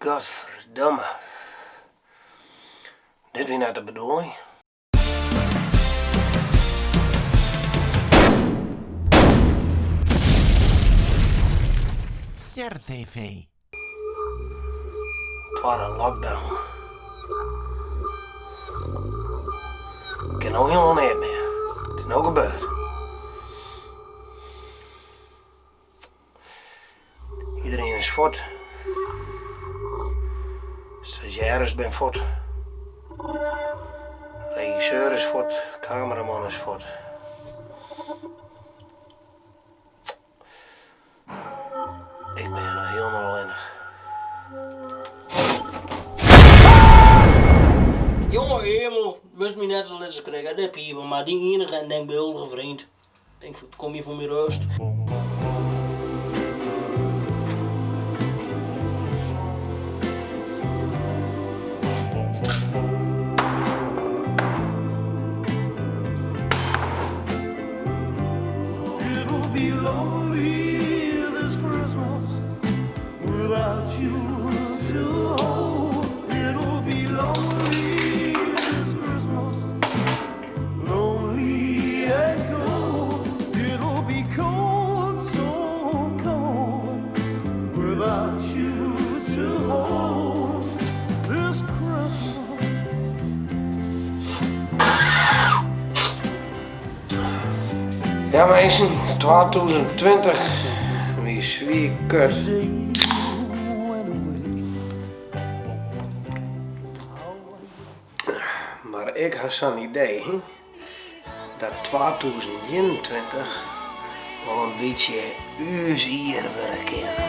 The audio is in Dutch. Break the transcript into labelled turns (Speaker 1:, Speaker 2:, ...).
Speaker 1: Godverdomme. Dit weer naar de bedoeling.
Speaker 2: Ster TV.
Speaker 1: Het was een lockdown. Ik ken ook helemaal niet meer. Het is nou gebeurd. Iedereen is voort. Stagiaires ben voort. Regisseur is voort. Cameraman is voort. Ik ben nog helemaal ellendig. Jongen hemel, moest me net zo lessen krijgen. Dat heb je maar die enige en denkbeeldige vriend. Ik denk, kom je voor mijn rust.
Speaker 3: It'll be lonely this Christmas without you to hold. It'll be lonely this Christmas, lonely and cold. It'll be cold, so cold without you to hold this Christmas.
Speaker 1: Ja mensen, 2020. Wie zwie kut. Maar ik had zo'n idee dat 2021 wel een beetje uur hier werken.